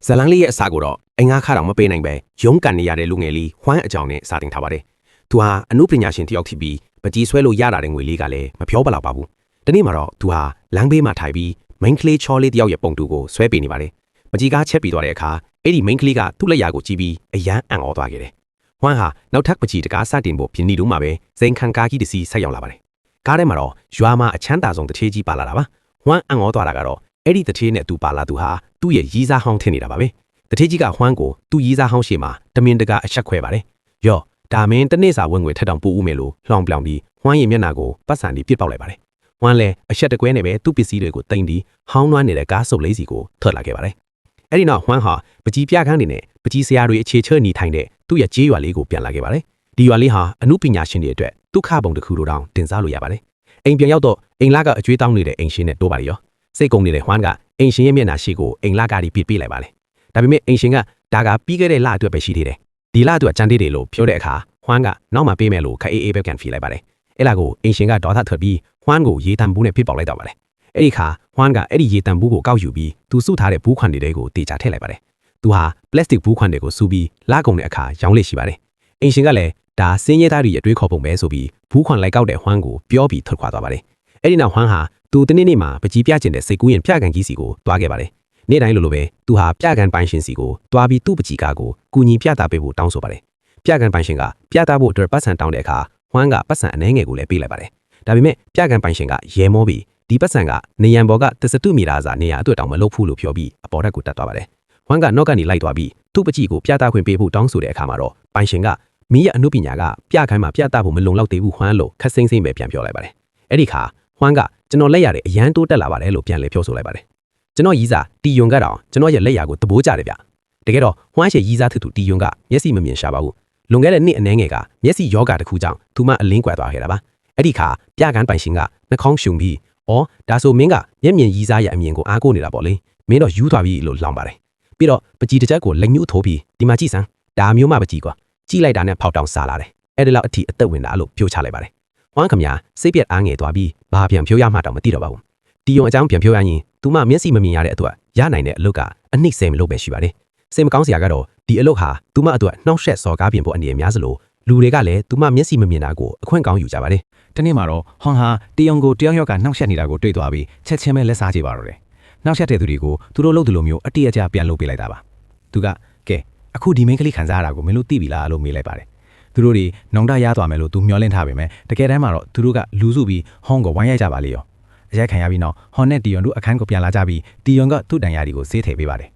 ဇလန်းလေးရဲ့အစာကိုတော့အင်္ဂါခါတော့မပေးနိုင်ပဲရုံးကန်နေရတဲ့လူငယ်လေးဝမ်းအကြောင်းနဲ့စာတင်ထားပါတယ်။သူဟာအမှုပညာရှင်တစ်ယောက်ဖြစ်ပြီးပကြီးဆွဲလို့ရတာတဲ့ငွေလေးကလည်းမပြောပလောက်ပါဘူး။ဒီနေ့မှာတော့သူဟာလမ်းဘေးမှာထိုင်ပြီးမိန်းကလေးချောလေးတစ်ယောက်ရဲ့ပုံတူကိုဆွဲပေးနေပါတယ်။ပကြီးကားချက်ပြီးသွားတဲ့အခါအဲ့ဒီမိန်းကလေးကသူ့လက်ရာကိုကြည့်ပြီးအယမ်းအံ့ဩသွားခဲ့တယ်။ဝမ်းဟာနောက်ထပ်ပကြီးတကားစတင်ဖို့ပြင်နေတော့မှပဲစိန်ခံကားကြီးတစ်စီးဆက်ရောက်လာပါတယ်။ကားထဲမှာတော့ရွာမှာအချမ်းသာဆုံးတစ်ထေးကြီးပါလာတာပါ။ဝမ်းအံ့ဩသွားတာကတော့အဲ့ဒီတစ်ထေးနဲ့သူပါလာသူဟာသူ့ရဲ့ရီးစားဟောင်းထင်နေတာပါပဲ။တထေးကြီးကဝမ်းကိုသူ့ရီးစားဟောင်းရှေ့မှာတမင်တကာအဆက်ခွဲပါတယ်။ယော့ဒါမင်းတနေ့စာဝင်ငွေထက်တောင်ပို့ဦးမယ်လို့လှောင်ပြောင်ပြီးဝမ်းရဲ့မျက်နှာကိုပတ်စံပြီးပြစ်ပေါက်လိုက်ပါတယ်။ဝမ်းလည်းအဆက်တကွဲနဲ့ပဲသူ့ပစ္စည်းတွေကိုတင်ပြီးဟောင်းနွမ်းနေတဲ့ကားစုပ်လေးစီကိုထွက်လာခဲ့ပါတယ်။အဲ့ဒီနောက်ဝမ်းဟာပကြီးပြခန်းနေနဲ့ပကြီးဆရာတွေအခြေချနေထိုင်တဲ့သူ့ရဲ့ကြေးရွာလေးကိုပြန်လာခဲ့ပါတယ်။ဒီရွာလေးဟာအမှုပညာရှင်တွေအတွက်ဒုက္ခပုံတစ်ခုလိုတောင်တင်စားလို့ရပါတယ်။အိမ်ပြန်ရောက်တော့အိမ်လာကအကျွေးတောင်းနေတဲ့အိမ်ရှင်နဲ့တိုးပါရော။စိတ်ကုန်နေတဲ့ဝမ်းကအိမ်ရှင်ရဲ့မျက်နှာရှိကိုအိမ်လာကပြစ်ပေးလိုက်ပါလေ။ဒါပေမဲ့အိမ်ရှင်ကဒါကပြီးခဲ့တဲ့လအတွက်ပဲရှိသေးတယ်။ဒီလအတွက်ကြံသေးတယ်လို့ပြောတဲ့အခါဝမ်းကနောက်မှပေးမယ်လို့ခအေးအေးပဲကန်ဖီလိုက်ပါတယ်။အဲ့လာကိုအိမ်ရှင်ကဒေါသထွက်ပြီးဝမ်းကိုရေတံဘူးနဲ့ပြစ်ပေါက်လိုက်တော့ပါတယ်။အဲ့ဒီခါဝမ်းကအဲ့ဒီရေတံဘူးကိုကောက်ယူပြီးသူစုထားတဲ့ဘူးခွန်တွေကိုတေချာထည့်လိုက်ပါတယ်။သူဟာပလက်စတစ်ဘူးခွန်တွေကိုစုပြီးလာကုန်တဲ့အခါရောင်းလိရှိပါတယ်။အိမ်ရှင်ကလည်းဒါစင်းရဲသားတွေရဲ့တွေးခေါ်ပုံပဲဆိုပြီးဘူးခွန်လိုက်ကောက်တဲ့ဝမ်းကိုပြောပြီးထွက်ခွာသွားပါတယ်။အဲ့ဒီနောက်ဝမ်းဟာသူတနေ့နေ့မှာပကြီးပြကျင်တဲ့စိတ်ကူးရင်ပြကန်ကြီးစီကိုတွားခဲ့ပါတယ်။နေ့တိုင်းလိုလိုပဲသူဟာပြကန်ပိုင်ရှင်စီကိုတွားပြီးသူ့ပကြီးကားကိုကူညီပြတာပေးဖို့တောင်းဆိုပါတယ်။ပြကန်ပိုင်ရှင်ကပြတာဖို့အတွက်ပတ်စံတောင်းတဲ့အခါဝမ်းကပတ်စံအနှဲငယ်ကိုလည်းပေးလိုက်ပါတယ်။ဒါပေမဲ့ပြကန်ပိုင်ရှင်ကရဲမောပြီးဒီပတ်စံကနေရန်ဘော်ကတစတုမီတာစာနေရအတွက်တောင်မလုပ်ဘူးလို့ပြောပြီးအပေါ်တက်ကိုတက်သွားပါတယ်။ဝမ်းကနော့ကနေလိုက်သွားပြီးသူ့ပကြီးကိုပြတာခွင့်ပေးဖို့တောင်းဆိုတဲ့အခါမှာတော့ပိုင်ရှင်ကမင်းရဲ့အမှုပညာကပြခိုင်းမှာပြတာဖို့မလုံလောက်သေးဘူးဝမ်းလို့ခက်စိမ့်စိမ့်ပဲပြန်ပြောလိုက်ပါတယ်။အဲ့ဒီခါဝမ်းကကျွန်တော်လက်ရတဲ့အရန်တိုးတက်လာပါတယ်လို့ပြန်လေပြောဆိုလိုက်ပါတယ်။ကျွန်တော်ရီးစားတီယွန်ကတော့ကျွန်တော်ရဲ့လက်ရာကိုတဘိုးကြတယ်ဗျ။တကယ်တော့ဝမ်းရှေရီးစားထူတီယွန်ကမျက်စိမမြင်ရှာပါဘူး။လွန်ခဲ့တဲ့နှစ်အနည်းငယ်ကမျက်စိယောဂတစ်ခုကြောင့်သူမအလင်းကွယ်သွားခဲ့တာပါ။အဲ့ဒီခါပြကန်းပိုင်ရှင်ကနှာခေါင်းရှုံပြီးအော်ဒါဆိုမင်းကမျက်မြင်ရီးစားရဲ့အမြင်ကိုအားကိုးနေတာပေါ့လေ။မင်းတော့ယူသွားပြီလို့လောင်ပါတယ်။ပြီးတော့ပကြီးတစ်ချက်ကိုလက်ညှိုးထိုးပြီးဒီမှာကြည့်စမ်းဒါမျိုးမှပကြီးကွာကြည့်လိုက်တာနဲ့ဖောက်တောင်စားလာတယ်။အဲ့ဒီလောက်အထိအသက်ဝင်တာလို့ပြောချလိုက်ပါတယ်။ဝမ်းခမညာစိတ်ပြက်အားငယ်သွားပြီးဘာပြန်ဖြိုးရမှတောင်မသိတော့ပါဘူး။တီယုံအကြောင်းပြန်ဖြိုးရရင်သူမမျက်စိမမြင်ရတဲ့အတွက်ရနိုင်တဲ့အလုပ်ကအနှိမ့်ဆဲမလို့ပဲရှိပါတယ်။စိတ်မကောင်းစရာကတော့ဒီအလုပ်ဟာသူမအတွက်နှောက်ယှက်စော်ကားပြင်ဖို့အနေနဲ့များစလို့လူတွေကလည်းသူမမျက်စိမမြင်တာကိုအခွင့်ကောင်းယူကြပါတယ်။ဒီနေ့မှာတော့ဟွန်ဟာတီယုံကိုတယောက်ယောက်ကနှောက်ယှက်နေတာကိုတွေ့သွားပြီးချက်ချင်းပဲလက်စားကြည့်ပါတော့တယ်။နှောက်ယှက်တဲ့သူတွေကိုသူတို့လုပ်သူလိုမျိုးအတိအကျပြန်လုပ်ပေးလိုက်တာပါ။သူကကဲအခုဒီမိန်းကလေးခံစားရတာကိုမင်းတို့သိပြီလားလို့မေးလိုက်ပါတယ်။သူတို့တွေနောင်တရသွားမယ်လို့သူမျှော်လင့်ထားပေမဲ့တကယ်တမ်းမှာတော့သူတို့ကလူစုပြီးဟွန်ကိုဝိုင်းရိုက်ကြပါလေရောအရိုက်ခံရပြီးနောက်ဟွန်နဲ့တီယွန်တို့အခန်းကိုပြန်လာကြပြီးတီယွန်ကသူ့တန်ရာဒီကိုဆေးထည့်ပေးပါတယ်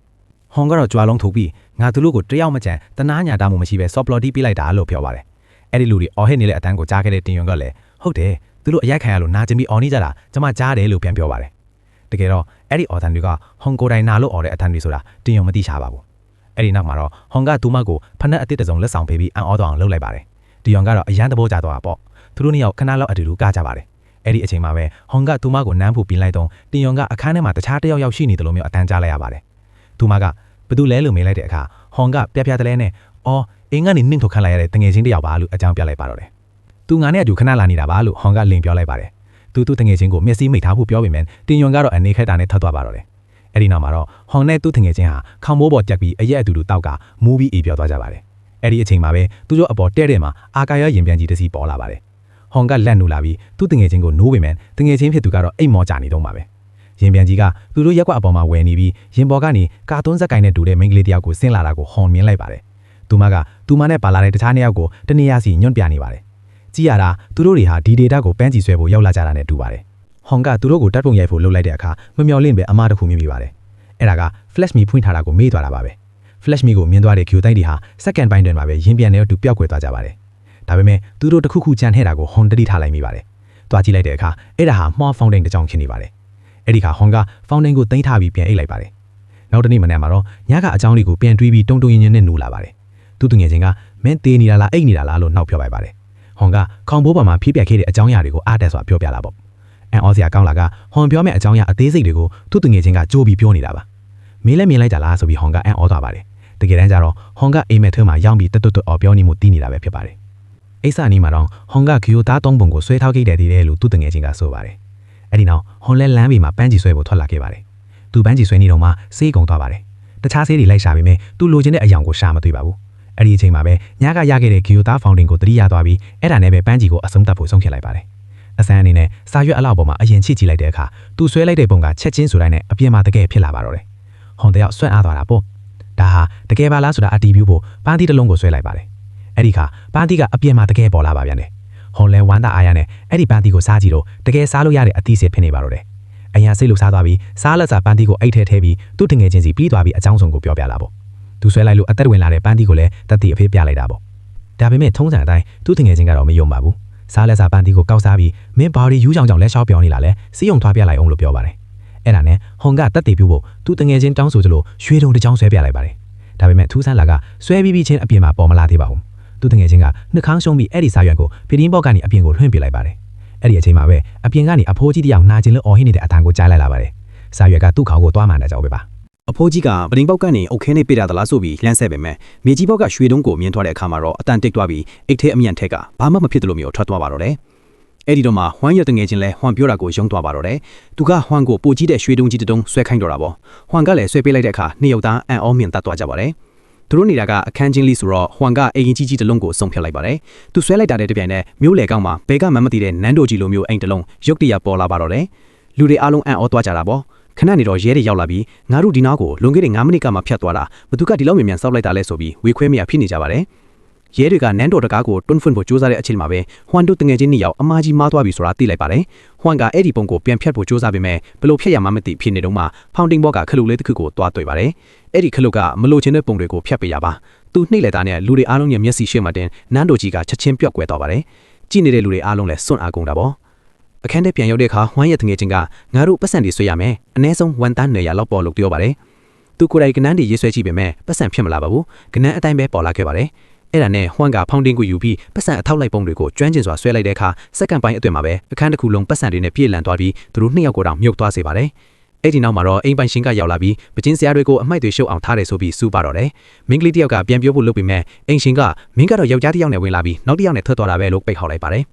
ဟွန်ကတော့ကြွားလုံးထုတ်ပြီးငါသူတို့ကိုတယောက်မကြံတနာညာတာမှမရှိပဲဆော့ပလော်တီးပေးလိုက်တာလို့ပြောပါတယ်အဲ့ဒီလူတွေအော်ဟစ်နေတဲ့အတန်းကိုကြားခဲ့တဲ့တီယွန်ကလည်းဟုတ်တယ်သူတို့အရိုက်ခံရလို့နာကျင်ပြီးအော်နေကြတာကျမကြားတယ်လို့ပြန်ပြောပါတယ်တကယ်တော့အဲ့ဒီအော်တန်တွေကဟွန်ကိုတိုင်နာလို့အော်တဲ့အတန်းတွေဆိုတာတီယွန်မသိချပါဘူးအဲ့ဒီနောက်မှာတော့ဟွန်ကသူမကိုဖနက်အစ်စ်တစုံလက်ဆောင်ပေးပြီးအန်အော်သွားအောင်လုပ်လိုက်ပါတယ်တီယွန်ကတော့အရန်သဘောကျသွားတာပေါ့သူတို့နှစ်ယောက်ခဏလောက်အတူတူကကြပါတယ်အဲ့ဒီအချိန်မှာပဲဟွန်ကသူမကိုနမ်းဖို့ပြင်လိုက်တော့တင်ယွန်ကအခန်းထဲမှာတခြားတစ်ယောက်ယောက်ရှိနေတယ်လို့မျိုးအတန်းကြားလိုက်ရပါတယ်သူမကဘသူလဲလို့မေးလိုက်တဲ့အခါဟွန်ကပြပြတလဲနဲ့အော်အင်းကနေနှင့်ထုတ်ခန့်လိုက်ရတဲ့တငယ်ချင်းတစ်ယောက်ပါလို့အကြောင်းပြလိုက်ပါတော့တယ်သူငါနဲ့အတူခဏလာနေတာပါလို့ဟွန်ကလင်ပြောလိုက်ပါတယ်သူတငယ်ချင်းကိုမျက်စိမိတ်ထားဖို့ပြောပေမဲ့တင်ယွန်ကတော့အနေခက်တာနဲ့ထပ်သွားပါတော့တယ်အဲ့ဒီနောက်မှာတော့ဟွန်နဲ့သူ့တငယ်ချင်းဟာခေါင်းမိုးပေါ်တက်ပြီးအရက်အတူတူတောက်ကမူးပြီးအေးပြောသွားကြပါတယ်အဲ့ဒီအချိန်မှာပဲသူတို့အပေါ်တဲ့တဲ့မှာအာကာယရင်ပြန်ကြီးတစ်စီးပေါ်လာပါတယ်ဟွန်ကလက်နူလာပြီးသူ့တငယ်ချင်းကိုနိုးပေမဲ့တငယ်ချင်းဖြစ်သူကတော့အိမ်မောကြနေတော့မှာပဲရင်ပြန်ကြီးကသူတို့ရက်ကွက်အပေါ်မှာဝယ်နေပြီးရင်ပေါ်ကနေကာသွန်းဇက်ကင်နဲ့တူတဲ့မိန်းကလေးတယောက်ကိုဆင်းလာတာကိုဟွန်မြင်လိုက်ပါတယ်သူမနဲ့ပါလာတဲ့တခြားနှစ်ယောက်ကိုတနေရာစီညွန့်ပြနေပါတယ်ကြည့်ရတာသူတို့တွေဟာဒီဒေတာကိုပန်းချီဆွဲဖို့ရောက်လာကြတာနဲ့တူပါတယ်ဟွန်ကသူတို့ကိုတတ်ပုံရိုက်ဖို့လှုပ်လိုက်တဲ့အခါမမျော်လင့်ပဲအမားတစ်ခုမြင်မိပါတယ်အဲ့ဒါက flash me ဖွင့်ထားတာကိုမေ့သွားတာပါပဲ flash me ကိုမြင်သွားတဲ့ Q တိုက်တွေဟာစက္ကန့်ပိုင်းတွင်မှာပဲရင်ပြန်နဲ့တူပျောက်ကွယ်သွားကြပါတယ်ဒါပေမဲ့သူတို့တစ်ခုခုကြံထဲတာကိုဟွန်တတိထားလိုက်မိပါတယ်။သွားကြည့်လိုက်တဲ့အခါအဲ့ဒါဟာမှောဖောင်တိန်တစ်ကြောင်ဖြစ်နေပါတယ်။အဲ့ဒီခါဟွန်ကဖောင်တိန်ကိုသိမ်းထားပြီးပြန်အိတ်လိုက်ပါတယ်။နောက်တနေ့မနေ့မှာတော့ညကအကြောင်းလေးကိုပြန်တွေးပြီးတုံတုံရင်ရင်နဲ့နူလာပါတယ်။သူ့တငယ်ချင်းကမင်းတေးနေတာလားအိတ်နေတာလားလို့နှောက်ပြောလိုက်ပါတယ်။ဟွန်ကခေါင်ဘိုးပေါ်မှာဖိပြက်ခဲ့တဲ့အကြောင်းအရာတွေကိုအားတက်စွာပြောပြလာပေါ့။အန်အော်စရာကောင်းလာကဟွန်ပြောမဲ့အကြောင်းအရာအသေးစိတ်တွေကိုသူ့တငယ်ချင်းကကြိုးပြီးပြောနေတာပါ။မင်းလည်းမြင်လိုက်ကြလားဆိုပြီးဟွန်ကအန်အော်သွားပါတယ်။တကယ်တမ်းကျတော့ဟွန်ကအိမ်မက်ထဲမှာရောင်းပြီးတွတ်အော်ပြောနေမှုတီးနေတာပဲဖြစ်ပါတယ်။အိဆာနီမှာတော့ဟွန်ကဂီယိုသားသုံးပုံကိုဆွဲထောက်ခဲ့တဲ့တည်းလေလို့သူ့တငယ်ချင်းကဆိုပါတယ်။အဲ့ဒီနောက်ဟွန်လဲလမ်းဘေးမှာပန်းချီဆွဲဖို့ထွက်လာခဲ့ပါတယ်။သူပန်းချီဆွဲနေတော့မှစေးကုံသွားပါတယ်။ တခြားဆေးတွေလိုက်ရှာပေမဲ့သူလိုချင်တဲ့အယောင်ကိုရှာမတွေ့ပါဘူးအဲ့ဒီအချိန်မှာပဲညကရခဲ့တဲ့ဂီယိုသားဖောင်တင်ကိုတတိယသွားပြီးအဲ့ဒါနဲ့ပဲပန်းကြီးကိုအဆုံးသတ်ဖို့ဆုံးဖြတ်လိုက်ပါတယ်အဆန်းအနေနဲ့စာရွက်အလောက်ပေါ်မှာအရင်ချစ်ကြည့်လိုက်တဲ့အခါသူဆွဲလိုက်တဲ့ပုံကချက်ချင်းဆိုတိုင်းနဲ့အပြင်မှာတကယ်ဖြစ်လာပါတော့တယ်ဟွန်တယောက်ဆွန့်အားသွားတာပေါ့ဒါဟာတကယ်ပါလားဆိုတာအတီးပြဖို့ပန်းတီတစ်လုံးကိုဆွဲလိုက်ပါတယ်အဲ့ဒီခါပန်းတီကအပြင်မှာတကယ်ပေါ်လာပါပြန်တယ်ဟွန်လဲဝမ်းသာအားရနဲ့အဲ့ဒီပန်းတီကိုစားကြည့်တော့တကယ်စားလို့ရတဲ့အသီးစစ်ဖြစ်နေပါတော့တယ်အရင်စိတ်လို့စားသွားပြီးစားလက်စားပန်းတီကိုအိတ်ထဲထည့်ပြီးသူ့တငယ်ချင်းစီပြီးသွားပြီးအကြောင်းစုံကိုပြောပြလာပေါ့သူဆွဲလိုက်လို့အသက်ဝင်လာတဲ့ပန်းတီကိုလည်းတက်တီအဖေးပြလိုက်တာပေါ့ဒါပေမဲ့ထုံးစံအတိုင်းသူ့တငယ်ချင်းကတော့မယုံပါဘူးစားလက်စားပန်းတီကိုကောက်စားပြီးမင်းဘာဒီယူးကြောင်လက်လျှောက်ပြောနေလာလဲစီးုံထွားပြလိုက်အောင်လို့ပြောပါတယ်အဲ့ဒါနဲ့ဟွန်ကတက်တီပြုတ်ဖို့သူ့တငယ်ချင်းတောင်းဆိုကြလို့ရွှေတုံတစ်ချောင်းဆွဲပြလိုက်ပါတယ်ဒါပေမဲ့ထူးဆန်းလာကဆွဲပြီးချင်းအပြင်မှာပေါ်မလာသေးပါဘူးသူ့တငယ်ချင်းကနှခမ်းရှုံးပြီးအဲ့ဒီစာရွက်ကိုဖီတင်းဘော့ကနေအပြင်ကိုလွှင့်ပြလိုက်ပါတယ်အဲ့ဒီအချိန်မှာပဲအပြင်ကနေအဖိုးကြီးတယောက်နာကျင်လို့အော်ဟစ်နေတဲ့အတန်ကိုကြားလိုက်လာပါတယ်စာရွက်ကသူ့ခေါင်းကိုသွားမှန်တဲ့ကြောက်ပဲပါအဖိုးကြီးကပဒင်းပေါက်ကနေအုတ်ခဲနဲ့ပေးတာသလားဆိုပြီးလှမ်းဆက်ပေမဲ့မြေကြီးပေါက်ကရွှေတုံးကိုမြင်ထွက်တဲ့အခါမှာတော့အတန်တိတ်သွားပြီးအိတ်ထဲအမြန်ထက်ကဘာမှမဖြစ်တယ်လို့မျိုးထွက်သွားပါတော့တယ်အဲ့ဒီတော့မှဟွမ်ရတငယ်ချင်းလဲဟွမ်ပြောတာကိုယုံသွားပါတော့တယ်သူကဟွမ်ကိုပိုကြီးတဲ့ရွှေတုံးကြီးတုံးဆွဲခိုင်းတော့တာပေါ့ဟွမ်ကလည်းဆွဲပေးလိုက်တဲ့အခါနှစ်ယောက်သားအန်အောမြင်တတ်သွားကြပါတယ်သူတို့နေတာကအခန်းချင်းလေးဆိုတော့ဟွမ်ကအိမ်ကြီးတစ်လုံးကိုစုံဖြတ်လိုက်ပါတယ်သူဆွဲလိုက်တာတဲ့တပြိုင်နက်မျိုးလေကောင်းမှာဘဲကမှမသိတဲ့နန်းတော်ကြီးလိုမျိုးအိမ်တစ်လုံးရုတ်တရက်ပေါ်လာပါတော့တယ်လူတွေအားလုံးအန်အောသွားကြတာပေါ့ခဏနေတော့ရဲတွေရောက်လာပြီးငါတို့ဒီနားကိုလွန်ခဲ့တဲ့9မိနစ်ကမှဖြတ်သွားတာဘသူကဒီလောက်မြန်စောက်လိုက်တာလဲဆိုပြီးဝေခွဲမရဖြစ်နေကြပါတယ်ရဲတွေကနန်းတော်တကားကိုတွန်းဖွင့်ဖို့ကြိုးစားတဲ့အချိန်မှာပဲဟွမ်တို့တငယ်ချင်းနှစ်ယောက်အမားကြီးမားသွားပြီဆိုတာသိလိုက်ပါတယ်ဟွမ်ကအဲ့ဒီပုံကိုပြန်ဖြတ်ဖို့ကြိုးစားပေမဲ့ဘလို့ဖြတ်ရမှမသိဖြစ်နေတော့မှဖောင်တင်ဘော့ကခလုလေးတစ်ခုကိုသွားတွေ့ပါတယ်အဲ့ဒီခလုကမလို့ချင်းတဲ့ပုံတွေကိုဖြတ်ပေးရပါသူနှိမ့်လက်သားနဲ့လူတွေအားလုံးရဲ့မျက်စိရှေ့မှာတင်နန်းတော်ကြီးကချက်ချင်းပြော့ကွယ်သွားပါတယ်ကြည့်နေတဲ့လူတွေအားလုံးလည်းစွန့်အားကုန်တာပေါ့အခန်းထဲပြန်ရောက်တဲ့အခါဟွမ်ရဲ့တငယ်ချင်းကငါတို့ပတ်စံတွေဆွဲရမယ်အနည်းဆုံးဝန်တန်း100လောက်ပေါ်လို့ပြောပါတယ်သူကိုယ်တိုင်ကနန်းတွေရေးဆွဲကြည့်ပေမဲ့ပတ်စံဖြစ်မလာပါဘူးကနန်းအတိုင်းပဲပေါ်လာခဲ့ပါတယ်အဲ့ဒါနဲ့ဟွမ်ကဖောင်တင်ကိုယူပြီးပတ်စံအထောက်လိုက်ပုံတွေကိုကျွမ်းကျင်စွာဆွဲလိုက်တဲ့အခါစက္ကန့်ပိုင်းအတွင်းမှာပဲအခန်းတစ်ခုလုံးပတ်စံတွေနဲ့ပြည့်လန်သွားပြီးသူတို့နှစ်ယောက်ကိုတောင်မြုပ်သွားစေပါတယ်အဲ့ဒီနောက်မှာတော့အိမ်ပိုင်ရှင်ကရောက်လာပြီးပကျင်းစရာတွေကိုအမိုက်တွေရှုပ်အောင်ထားတယ်ဆိုပြီးစူးပါတော့တယ်မင်းကလေးတယောက်ကပြန်ပြောဖို့လုပ်ပေမဲ့အိမ်ရှင်ကမင်းကတော့ယောက်ျားတစ်ယောက်နဲ့ဝင်လာပြီးနောက်တစ်ယောက်နဲ့ထွက်သွားတာပဲလို့ပိတ်ခေါက်လိုက်ပါတယ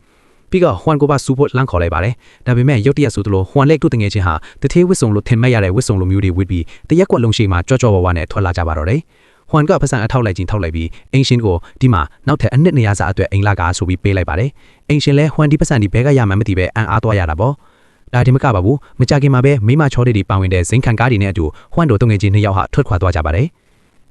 ်ပြီးတော့ဟွမ်ကိုပါစူဖို့လန့်ခေါ်လိုက်ပါတယ်ဒါပေမဲ့ရုတ်တရက်ဆိုသလိုဟွမ်လက်တို့တငယ်ချင်းဟာတထေးဝစ်စုံလို့ထင်မဲ့ရတဲ့ဝစ်စုံလိုမျိုးတွေဝစ်ပြီးတရက်ကွက်လုံးရှိမှကြော့ကြော့ဝါဝါနဲ့ထွက်လာကြပါတော့တယ်ဟွမ်ကပတ်စံအထောက်လိုက်ချင်းထောက်လိုက်ပြီးအင်ရှင်ကိုဒီမှာနောက်ထပ်အနှစ်200စာအတွက်အိမ်လာကားဆိုပြီးပေးလိုက်ပါတယ်အင်ရှင်လဲဟွမ်ဒီပတ်စံဒီဘဲကရမှမသိပဲအံ့အားသွားရတာပေါ့ဒါဒီမကပါဘူးမကြခင်မှာပဲမိမချောတွေပါဝင်တဲ့ဇင်ခံကားတွေနဲ့အတူဟွမ်တို့တငယ်ချင်း2ယောက်ဟာထွက်ခွာသွားကြပါတယ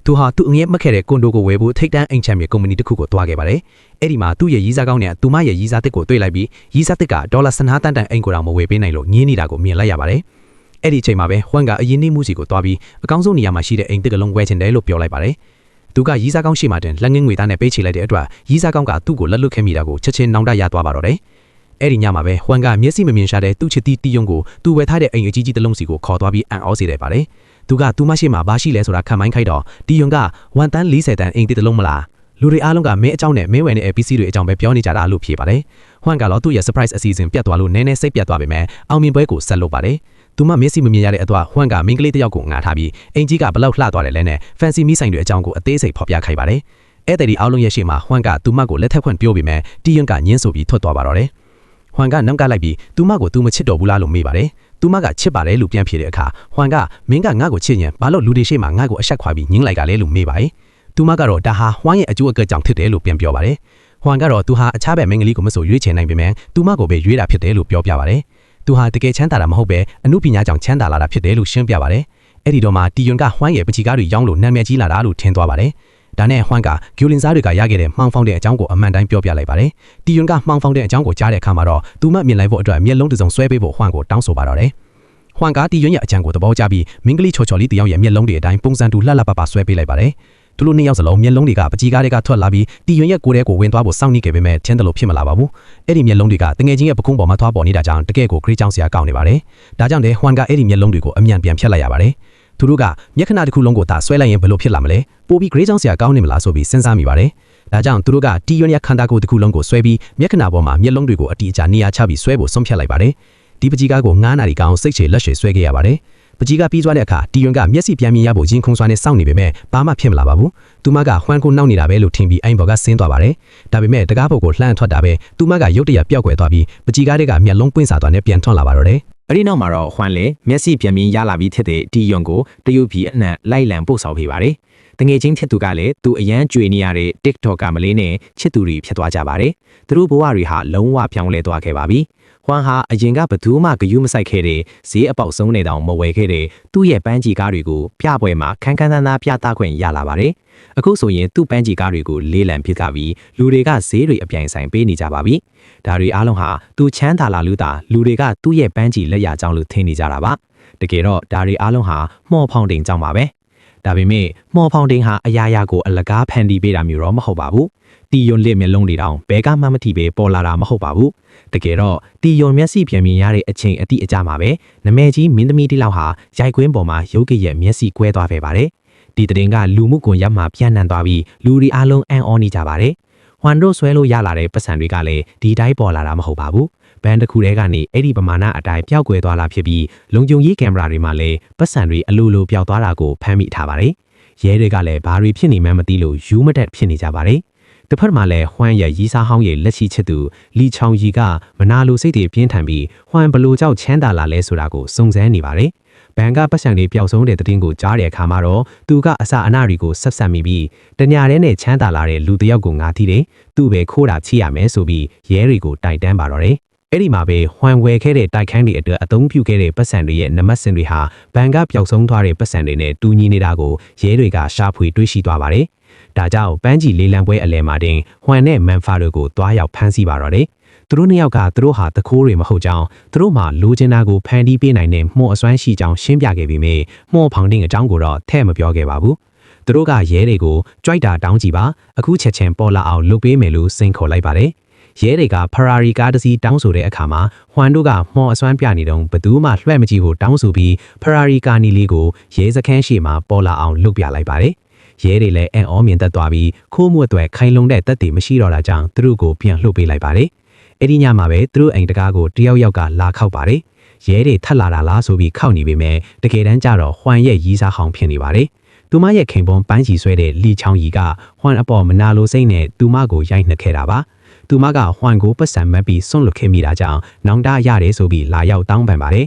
်သူဟာသူ့အငဲ့မခဲ့တဲ့ကွန်ဒိုကိုဝယ်ဖို့ထိတ်တန်းအိမ်ချမ်းမြေကုမ္ပဏီတစ်ခုကိုတွားခဲ့ပါတယ်။အဲ့ဒီမှာသူ့ရဲ့ရီးစားကောင်းနဲ့သူမရဲ့ရီးစားတစ်ကိုတွေ့လိုက်ပြီးရီးစားတစ်ကဒေါ်လာ15တန်အိမ်ကိုတောင်မဝယ်ပေးနိုင်လို့ငင်းနေတာကိုမြင်လိုက်ရပါတယ်။အဲ့ဒီအချိန်မှာပဲဟွမ်ကအရင်နှိမှုစီကိုတွားပြီးအကောင်းဆုံးနေရာမှာရှိတဲ့အိမ်တစ်ကလုံးဝယ်ချင်တယ်လို့ပြောလိုက်ပါတယ်။သူကရီးစားကောင်းရှိမှတင်လက်ငင်းငွေသားနဲ့ပေးချေလိုက်တဲ့အတွက်ရီးစားကောင်းကသူ့ကိုလက်လွတ်ခဲ့မိတာကိုချက်ချင်းနောင်တရသွားပါတော့တယ်။အဲ့ဒီညမှာပဲဟွမ်ကမျက်စိမမြင်ရှာတဲ့သူ့ချစ်တီးယုံကိုသူဝယ်ထားတဲ့အိမ်အကြီးကြီးတစ်လုံးစီကိုခေါ်သွားပြီးအံ့ဩစေတယ်ပါတယ်။သူကသူမရှိမှဘာရှိလဲဆိုတာခံမိုင်းခိုက်တော့တီယုံကဝန်တန်း40တန်အိမ်တစ်လုံးမလားလူတွေအားလုံးကမင်းအကြောင်းနဲ့မင်းဝယ်နေတဲ့ PC တွေအကြောင်းပဲပြောနေကြတာလို့ဖြေပါတယ်ဟွမ်ကတော့သူ့ရဲ့ surprise အစီအစဉ်ပြတ်သွားလို့နည်းနည်းစိတ်ပြတ်သွားပေမဲ့အောင်မြင်ပွဲကိုဆက်လုပ်ပါတယ်သူမမျက်စိမမြင်ရတဲ့အတော့ဟွမ်ကမင်းကလေးတစ်ယောက်ကိုငါထားပြီးအိမ်ကြီးကဘလောက်လှသွားတယ်လဲနဲ့ fancy မိဆိုင်တွေအကြောင်းကိုအသေးစိတ်ဖော်ပြခိုင်းပါတယ်အဲ့တဲ့ဒီအားလုံးရဲ့ရှေ့မှာဟွမ်ကသူမကိုလက်ထက်ခွင့်ပြောပေမဲ့တီယုံကညှင်းဆိုပြီးထွက်သွားပါတော့တယ်ဟွမ်ကနောက်ကလိုက်ပြီးသူမကိုသူမချစ်တော့ဘူးလားလို့မေးပါတယ်သူမကချစ်ပါတယ်လို့ပြန်ဖြေတဲ့အခါဟွမ်ကမင်းကငါ့ကိုချစ်ရင်ဘာလို့လူတွေရှေ့မှာငါ့ကိုအဆက်ခွာပြီးညှင်းလိုက်ကလဲလို့မေးပါတယ်သူမကတော့ဒါဟာဟွမ်ရဲ့အကျိုးအကဲကြောင့်ဖြစ်တယ်လို့ပြန်ပြောပါတယ်ဟွမ်ကတော့သူဟာအခြားဘက်မင်းကလေးကိုမဆိုရွေးချယ်နိုင်ပေမဲ့သူမကိုပဲရွေးတာဖြစ်တယ်လို့ပြောပြပါတယ်သူဟာတကယ်ချမ်းသာတာမဟုတ်ပဲအမှုပညာကြောင့်ချမ်းသာလာတာဖြစ်တယ်လို့ရှင်းပြပါတယ်အဲ့ဒီတော့မှတီယွန်ကဟွမ်ရဲ့ပချီကားတွေရောင်းလို့နာမည်ကြီးလာတာလို့ထင်သွားပါတယ်ဒါနဲ့ဟွမ်ကဂီယိုလင်စားတွေကရခဲ့တဲ့မှောင်ဖောင်းတဲ့အကြောင်းကိုအမှန်တိုင်းပြောပြလိုက်ပါတယ်တီယွန်ကမှောင်ဖောင်းတဲ့အကြောင်းကိုကြားတဲ့အခါမှာတော့သူမမြင်လိုက်ဖို့အတွက်မျက်လုံးတစ်စုံဆွဲပေးဖို့ဟွမ်ကိုတောင်းဆိုပါတော့တယ်ဟွမ်ကတီယွန်ရဲ့အကြံကိုသဘောကျပြီးမင်းကလေးချော်ချော်လေးတယောက်ရဲ့မျက်လုံးတွေအတိုင်းပုံစံတူလှလှပပဆွဲပေးလိုက်ပါတယ်သူတို့နှစ်ယောက်စလုံးမျက်လုံးတွေကပကြီးကားတွေကထွက်လာပြီးတီယွန်ရဲ့ကိုယ်ထဲကိုဝင်သွားဖို့စောင့်နေခဲ့ပေမဲ့ထင်းတယ်လို့ဖြစ်မလာပါဘူးအဲ့ဒီမျက်လုံးတွေကတငယ်ချင်းရဲ့ပကုံးပေါ်မှာသွားပေါ်နေတာကြောင့်တကယ်ကိုခရီးချောင်းစရာကောင်းနေပါတယ်ဒါကြောင့်လည်းဟွမ်ကအဲ့ဒီမျက်လုံးတွေကိုအမြန်ပြန်ဖြတ်လိုက်ရပါတယ်သူတို့ကမျက်ခဏတစ်ခုလုံးကိုသာဆွဲလိုက်ရင်ဘယ်လိုဖြစ်လာမလဲပိုပြီးဂရေးချောင်းစရာကောင်းနေမလားဆိုပြီးစဉ်းစားမိပါတယ်ဒါကြောင့်သူတို့ကတီယွန်ရဲ့ခန္ဓာကိုယ်တစ်ခုလုံးကိုဆွဲပြီးမျက်ခဏပေါ်မှာမျက်လုံးတွေကိုအတီအကျနေရာချပြီးဆွဲဖို့ဆုံးဖြတ်လိုက်ပါတယ်ဒီပကြီးကားကို9နာရီကောင်စိတ်ချလက်ရှည်ဆွဲခဲ့ရပါတယ်ပကြီးကပြီးသွားတဲ့အခါတီယွန်ကမျက်စိပြန်မြင်ရဖို့ရင်ခုန်စွာနဲ့စောင့်နေပေမဲ့ဘာမှဖြစ်မလာပါဘူးသူမကဟွမ်ကိုနှောက်နေတာပဲလို့ထင်ပြီးအိမ်ဘော်ကဆင်းသွားပါတယ်ဒါပေမဲ့တကားဘော်ကိုလှမ်းထွက်တာပဲသူမကရုတ်တရက်ပျောက်ကွယ်သွားပြီးပကြီးကားတွေကမျက်လုံးပွင့်စာသွားနဲ့ပြန်ထွန်းလာပါတော့တယ် အဲ့ဒီနောက်မှာတော့ဟွမ်လေမျက်စိပြန်မြင်ရလာပြီးဖြစ်တဲ့တီယွန်ကိုတရုတ်ပြည်အနှံ့လိုက်လံပို့ဆောင်ပေးပါတယ်တငယ်ချင်းချစ်သူကလည်းသူအရန်ကြွေနေရတဲ့ TikTok ကမလေးနဲ့ချစ်သူတွေဖြစ်သွားကြပါတယ်သူတို့ဘဝတွေဟာလုံးဝပြောင်းလဲသွားခဲ့ပါပြီဟွမ်ဟာအရင်ကဘသူမှဂယုမဆိုင်ခဲ့တဲ့ဈေးအပေါက်ဆုံးနေတောင်မဝယ်ခဲ့တဲ့သူ့ရဲ့ပန်းချီကားတွေကိုပြပွဲမှာခန်းခန်းသန်းသားပြသခွင့်ရလာပါတယ်အခုဆိုရင်သူ့ပန်းချီကားတွေကိုလေးလံဖြစ်ကြပြီးလူတွေကဈေးတွေအပြိုင်ဆိုင်ပေးနေကြပါပြီဒါတွေအားလုံးဟာသူချမ်းသာလာလူသားလူတွေကသူ့ရဲ့ပန်းချီလက်ရကြောင်းလို့ထင်နေကြတာပါတကယ်တော့ဒါတွေအားလုံးဟာမှော်ဖောင်တင်ကြောင်းပါပဲဒါပေမဲ့မှော်ဖောင်တင်ဟာအရာရာကိုအလကားဖန်တီးပေးတာမျိုးတော့မဟုတ်ပါဘူးတီယွန်လက်မျက်လုံးတွေတောင်ဘဲကမှမထိပဲပေါ်လာတာမဟုတ်ပါဘူးတကယ်တော့တီယွန်မျက်စိပြန်မြင်ရတဲ့အချိန်အတိအကျမှာပဲနမဲကြီးမင်းသမီးတိလောက်ဟာရိုက်ကွင်းပေါ်မှာရုပ်ကရဲ့မျက်စိကွဲသွားခဲ့ပါတယ်ဒီတဲ့တင်ကလူမှုကွန်ရက်မှာပြန့်နှံ့သွားပြီးလူတွေအားလုံးအံ့ဩနေကြပါတယ်ဟွမ်တို့ဆွဲလို့ရလာတဲ့ပတ်စံတွေကလည်းဒီတိုင်းပေါ်လာတာမဟုတ်ပါဘူးဘန်တစ်ခုတည်းကနေအဲ့ဒီပမာဏအတိုင်းပျောက်ကွယ်သွားလာဖြစ်ပြီးလုံခြုံရေးကင်မရာတွေမှာလည်းပတ်စံတွေအလိုလိုပျောက်သွားတာကိုဖမ်းမိထားပါတယ်ရဲတွေကလည်းဘာတွေဖြစ်နေမှန်းမသိလို့ယူမတက်ဖြစ်နေကြပါတယ်တစ်ဖက်မှာလည်းဟွမ်ရဲ့ရီးစားဟောင်းရဲ့လက်ရှိချစ်သူလီချောင်ရီကမနာလိုစိတ်တွေပြင်းထန်ပြီးဟွမ်ဘလို့ကြောက်ချမ်းသာလာလဲဆိုတာကိုစုံစမ်းနေပါတယ်ဘန်ကပတ်စံတွေပျောက်ဆုံးတဲ့တဲ့တင်ကိုကြားတဲ့အခါမှာတော့သူကအစအနရီကိုဆက်ဆက်မိပြီးတညာရဲနဲ့ချမ်းသာလာတဲ့လူတစ်ယောက်ကိုငါသိတယ်သူ့ပဲခိုးတာချိရမယ်ဆိုပြီးရဲတွေကိုတိုက်တန်းပါတော့တယ်အဲ့ဒီမှာပဲဟွမ်ဝယ်ခဲ့တဲ့တိုက်ခန်းတွေအတွက်အသုံးပြုခဲ့တဲ့ပတ်စံတွေရဲ့နမတ်စင်တွေဟာဘန်ကပျောက်ဆုံးသွားတဲ့ပတ်စံတွေနဲ့တူညီနေတာကိုရဲတွေကရှာဖွေတွေ့ရှိသွားပါတယ်ဒါကြောင့်ပန်းချီလေးလံပွဲအလဲမှာတင်ဟွမ်နဲ့မန်ဖာတို့ကိုတွားရောက်ဖမ်းဆီးပါတော့တယ်သူတို့နှစ်ယောက်ကသူတို့ဟာတခိုးတွေမဟုတ်ကြောင်းသူတို့မှလိုချင်တာကိုဖန်တီးပေးနိုင်တဲ့မှုအစွမ်းရှိကြောင်းရှင်းပြခဲ့ပြီးမြဲမှုဖောင်တင်းအကြောင်းကိုတော့ထဲ့မပြောခဲ့ပါဘူးသူတို့ကရဲတွေကိုကြိုက်တာတောင်းကြည့်ပါအခုချက်ချင်းပေါ်လာအောင်လုပ်ပေးမယ်လို့စိန်ခေါ်လိုက်ပါတယ်ရဲတွေကဖရာရီကားတစ်စီးတောင်းဆိုတဲ့အခါမှာဟွမ်တို့ကမှုအစွမ်းပြနေတော့ဘသူမှလွှဲ့မကြည့်ဖို့တောင်းဆိုပြီးဖရာရီကာနီလေးကိုရဲစခန်းရှိမှပေါ်လာအောင်လုပ်ပြလိုက်ပါတယ်ရဲတွေလည်းအံ့ဩမြင်သက်သွားပြီးခိုးမှုအတွက်ခိုင်လုံတဲ့တပ်တွေမရှိတော့တာကြောင့်သူတို့ကိုပြန်လှုပ်ပေးလိုက်ပါတယ်အဲ့ဒီညမှာပဲသူတို့အိမ်တကားကိုတယောက်ယောက်ကလာခောက်ပါတယ်ရဲတွေထပ်လာတာလားဆိုပြီးခောက်နေပေမဲ့တကယ်တမ်းကျတော့ဟွမ်ရဲ့ရီးစားဟောင်းဖြစ်နေပါတယ်သူမရဲ့ခင်ပွန်းပန်းချီဆွဲတဲ့လီချောင်းကြီးကဟွမ်အပေါ်မနာလိုစိတ်နဲ့သူမကိုရိုက်နှက်ခဲ့တာပါသူမကဟွမ်ကိုပတ်စံမက်ပြီးစွန့်လွတ်ခဲ့မိတာကြောင့်နောင်တရတယ်ဆိုပြီးလာရောက်တောင်းပန်ပါတယ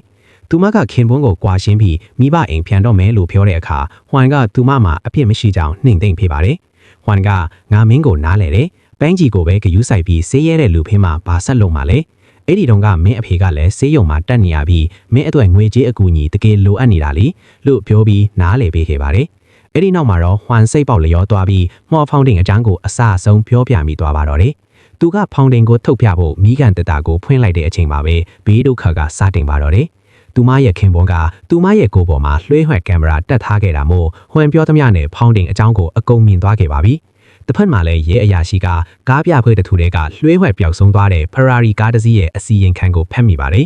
်သူမကခင်ပွန်းကိုကွာရှင်းပြီးမိဘအိမ်ပြန်တော့မယ်လို့ပြောတဲ့အခါဟွမ်ကသူမမှာအပြစ်မရှိကြောင်းနှိမ်သိမ့်ဖေးပါတယ်ဟွမ်ကငါမင်းကိုနားလဲတယ်ပန်းကြီးကိုပဲဂယူးဆိုင်ပြီးဆေးရဲတဲ့လူဖေးမှာဘာဆက်လုပ်မှလဲအဲ့ဒီတုန်းကမင်းအဖေကလည်းဆေးရုံမှာတက်နေရပြီးမင်းအတွက်ငွေကြေးအကူအညီတကယ်လိုအပ်နေတာလေလို့ပြောပြီးနားလဲပေးခဲ့ပါတယ်အဲ့ဒီနောက်မှာတော့ဟွမ်စိတ်ပေါက်လျောသွားပြီးမှော်ဖောင်တင်အကြောင်းကိုအစအဆုံးပြောပြမိသွားပါတော့တယ်သူကဖောင်တင်ကိုထုတ်ပြဖို့မိကန်တတာကိုဖွင့်လိုက်တဲ့အချိန်မှာပဲဘေးဒုက္ခကစတင်ပါတော့တယ်သူမရဲ့ခင်ပွန်းကသူမရဲ့ကိုယ်ပေါ်မှာလွှဲဝှက်ကင်မရာတက်ထားခဲ့တာမို့ဟွမ်ပြောသမျှနဲ့ဖောင်တင်အကြောင်းကိုအကုန်မြင်သွားခဲ့ပါပြီတစ်ဖက်မှာလည်းရဲအရာရှိကကားပြဖွဲတစ်ခုတည်းကလွှဲဝှက်ပျောက်ဆုံးသွားတဲ့ဖရာရီကားတစ်စီးရဲ့အစီရင်ခံကိုဖမ်းမိပါတယ်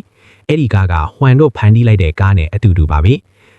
အဲ့ဒီကားကဟွမ်တို့ဖန်တီးလိုက်တဲ့ကားနဲ့အတူတူပါပဲ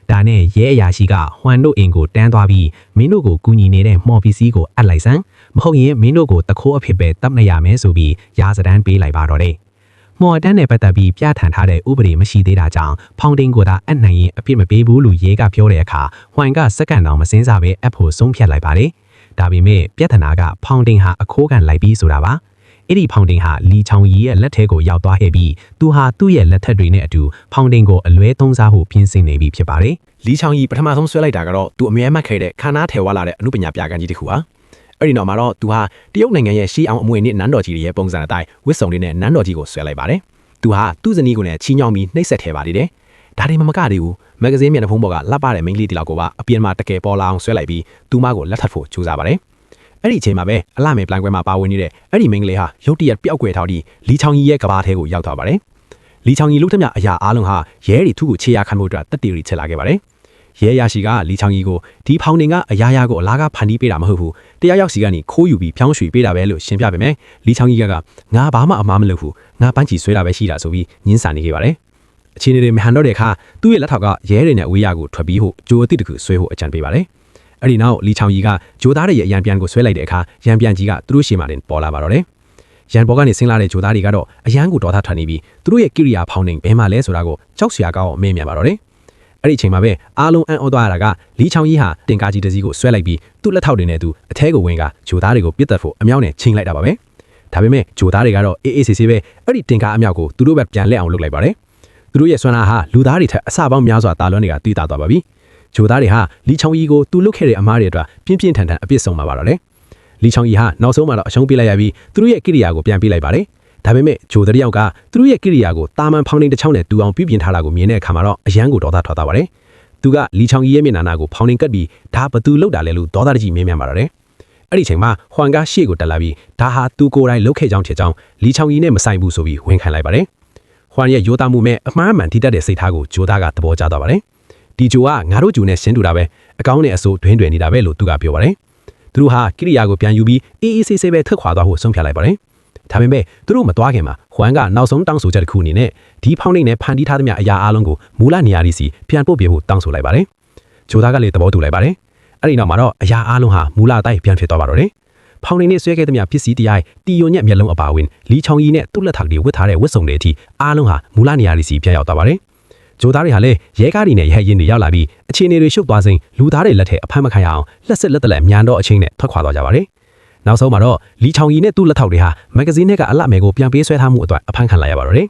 ဒါနဲ့ရဲအရာရှိကဟွမ်တို့အိမ်ကိုတန်းသွားပြီးမင်းတို့ကိုကူညီနေတဲ့မော်ပီစီကိုအပ်လိုက်စမ်းမဟုတ်ရင်မင်းတို့ကိုတခိုးအဖြစ်ပဲတပ်နေရမယ်ဆိုပြီးရာဇဒန်းပေးလိုက်ပါတော့တယ်မော်တန်းနဲ့ပတ်သက်ပြီးပြဋ္ဌာန်းထားတဲ့ဥပဒေမရှိသေးတာကြောင့်ဖောင်တင်ကိုသာအနိုင်ရင်အပြစ်မပေးဘူးလို့ရဲကပြောတဲ့အခါဟွမ်ကစက္ကန့်တောင်မစင်းစားပဲအပ်ဖို့ဆုံးဖြတ်လိုက်ပါတယ်ဒါပေမဲ့ပြဿနာကဖောင်တင်ဟာအခိုးကန်လိုက်ပြီးဆိုတာပါအဲ့ဒီဖောင်တင်ဟာလီချောင်ရီရဲ့လက်ထဲကိုရောက်သွားခဲ့ပြီးသူဟာသူ့ရဲ့လက်ထက်တွေနဲ့အတူဖောင်တင်ကိုအလွဲသုံးစားဖို့ပြင်ဆင်နေပြီဖြစ်ပါတယ်လီချောင်ရီပထမဆုံးဆွဲလိုက်တာကတော့သူအမြဲမှတ်ခဲ့တဲ့ခါနာထဲဝါလာတဲ့အမှုပညာပြကန်းကြီးတစ်ခုပါအဲ့ဒီနောက်မှာတော့သူဟာတရုတ်နိုင်ငံရဲ့ရှီအောင်အမွေနဲ့နန်းတော်ကြီးရဲ့ပုံစံအတိုင်းဝစ်စုံလေးနဲ့နန်းတော်ကြီးကိုဆွဲလိုက်ပါတယ်သူဟာသူ့ဇနီးကိုလည်းချီးညောင်းပြီးနှိပ်စက်ထဲပါသေးတယ်ဒါတွေမကသေးဘူးမဂ္ဂဇင်းမျက်နှာဖုံးပေါ်ကလှပတဲ့မိန်းကလေးတယောက်ကိုပါအပြင်မှာတကယ်ပေါ်လာအောင်ဆွဲလိုက်ပြီးသူမကိုလက်ထပ်ဖို့ကြိုးစားပါတယ်အဲ့ဒီအချိန်မှာပဲအလှမယ်ပလန်ကွဲမှာပါဝင်နေတဲ့အဲ့ဒီမိန်းကလေးဟာရုတ်တရက်ပျောက်ကွယ်ထောက်ပြီးလီချောင်ကြီးရဲ့ကဘာထဲကိုရောက်သွားပါတယ်လီချောင်ကြီးလို့ထက်မြအရာအားလုံးဟာရဲတွေသူ့ကိုခြေရာခံဖို့အတွက်တက်တီရီချက်လာခဲ့ပါတယ်ရဲရရှိကလီချောင်ကြီးကိုဒီဖောင်တင်ကအရာရာကိုအလားကဖန်တီးပေးတာမဟုတ်ဘူးတရားရောက်စီကနေခိုးယူပြီးဖြောင်းရွှေပေးတာပဲလို့ရှင်းပြပေမဲ့လီချောင်ကြီးကငါဘာမှအမှားမလုပ်ဘူးငါပန်းချီဆွဲတာပဲရှိတာဆိုပြီးညှင်းဆန်နေခဲ့ပါတယ်အခြေအနေတွေမဟန်တော့တဲ့အခါသူ့ရဲ့လက်ထောက်ကရဲတွေနဲ့အဝေးရကိုထွက်ပြီးဟိုဂျိုအတိတကူဆွဲဖို့အကြံပေးပါတယ်အဲ့ဒီနောက်လီချောင်ကြီးကဂျိုသားရဲ့ရန်ပြန်ကိုဆွဲလိုက်တဲ့အခါရန်ပြန်ကြီးကသူတို့ရှေ့မှာတင်ပေါ်လာပါတော့တယ်ရန်ပေါ်ကနေဆင်းလာတဲ့ဂျိုသားတွေကတော့အရန်ကိုတော်သားထွက်နေပြီးသူတို့ရဲ့ကိရိယာဖောင်တင်ဘဲမှလဲဆိုတာကိုကြောက်စရာကောင်းအောင်မေ့မြင်ပါတော့တယ်အဲ့ဒီအချိန်မှာပဲအားလုံးအံ့ဩသွားရတာကလီချောင်ကြီးဟာတင်ကားကြီးတစ်စီးကိုဆွဲလိုက်ပြီးသူ့လက်ထောက်တွေနဲ့သူအထဲကိုဝင်ကဂျိုသားတွေကိုပြစ်တက်ဖို့အမြောက်နဲ့ချိန်လိုက်တာပါပဲဒါပေမဲ့ဂျိုသားတွေကတော့အေးအေးဆေးဆေးပဲအဲ့ဒီတင်ကားအမြောက်ကိုသူတို့ပဲပြန်လက်အောင်လုပ်လိုက်ပါတယ် သူတို့ရဲ့ဆွမ်းနာဟာလူသားတွေထက်အစပေါင်းများစွာတာလွန်နေတာသိတာသွားပါပြီဂျိုသားတွေဟာလီချောင်ကြီးကိုသူလုတ်ခဲ့တဲ့အမားတွေအတွက်ပြင်းပြင်းထန်ထန်အပြစ်ဆုံးမှာပါတော့တယ်လီချောင်ကြီးဟာနောက်ဆုံးမှာတော့အရှုံးပေးလိုက်ရပြီးသူတို့ရဲ့ကိရိယာကိုပြန်ပေးလိုက်ပါတယ်ဒါပေမဲ့ဂျိုတယောက်ကသူတို့ရဲ့ကိရိယာကိုတာမန်ဖောင်းနေတစ်ချောင်းနဲ့တူအောင်ပြုပြင်ထားတာကိုမြင်တဲ့အခါမှာတော့အယမ်းကိုဒေါသထွက်သွားပါတယ်သူကလီချောင်ကြီးရဲ့မျက်နှာနာကိုဖောင်းနေကပ်ပြီးဒါဘသူလုတ်တာလဲလို့ဒေါသတကြီးမင်းမြန်ပါတော့တယ်အဲ့ဒီချိန်မှာဟွမ်ကရှေ့ကိုတက်လာပြီးဒါဟာသူကိုယ်တိုင်လုတ်ခဲ့ကြောင်းထင်ကြောင်းလီချောင်ကြီးနဲ့မဆိုင်ဘူးဆိုပြီးဝန်ခံလိုက်ပါတယ်ဟွမ်ရဲ့ရိုးသားမှုမဲ့အမှားမှန်ထိတတ်တဲ့စိတ်ထားကိုဂျိုသားကသဘောကျသွားပါတယ်ဒီဂျိုကငါတို့ဂျိုနဲ့ရှင်းတူတာပဲအကောင်းနဲ့အဆိုးတွင်းတွင်နေတာပဲလို့သူကပြောပါတယ်သူတို့ဟာကိရိယာကိုပြန်ယူပြီးအေးအေးဆေးဆေးပဲထွက်ခွာသွားဖို့ဆုံးဖြတ်လိုက်ပါတယ်ဒါပေမဲ့သူတို့မသွားခင်မှာဟွမ်ကနောက်ဆုံးတောင်းဆိုချက်တစ်ခုအနေနဲ့ဒီဖောင်းနေနဲ့ဖန်တီးထားသမျှအရာအလုံးကိုမူလနေရာစီပြန်ပို့ပြဖို့တောင်းဆိုလိုက်ပါတယ်ဂျိုသားကလည်းသဘောတူလိုက်ပါတယ်အဲ့ဒီနောက်မှာတော့အရာအလုံးဟာမူလအတိုင်းပြန်ဖြစ်သွားပါတော့တယ်ဖောင်းနေနဲ့ဆွဲခဲ့သမျှပစ္စည်းတရားတီယိုညက်မျက်လုံးအပါဝင်လီချောင်ကြီးနဲ့သူ့လက်ထောက်တွေဝတ်ထားတဲ့ဝတ်စုံတွေအထိအားလုံးဟာမူလနေရာစီပြန်ရောက်သွားပါတယ်ဂျိုသားတွေဟာလည်းရဲကားတွေနဲ့ရဲရင်တွေရောက်လာပြီးအခြေအနေတွေရှုပ်သွားစဉ်လူသားတွေလက်ထက်အဖမ်းမခံရအောင်လက်စစ်လက်တလက်မြန်တော့အချင်းနဲ့ထွက်ခွာသွားကြပါတယ်နောက်ဆုံးမှာတော့လီချောင်ကြီးနဲ့သူ့လက်ထောက်တွေဟာမဂ္ဂဇင်းထဲကအလှမယ်ကိုပြန်ပေးဆွဲထားမှုအတွက်အဖမ်းခံလိုက်ရပါတော့တယ်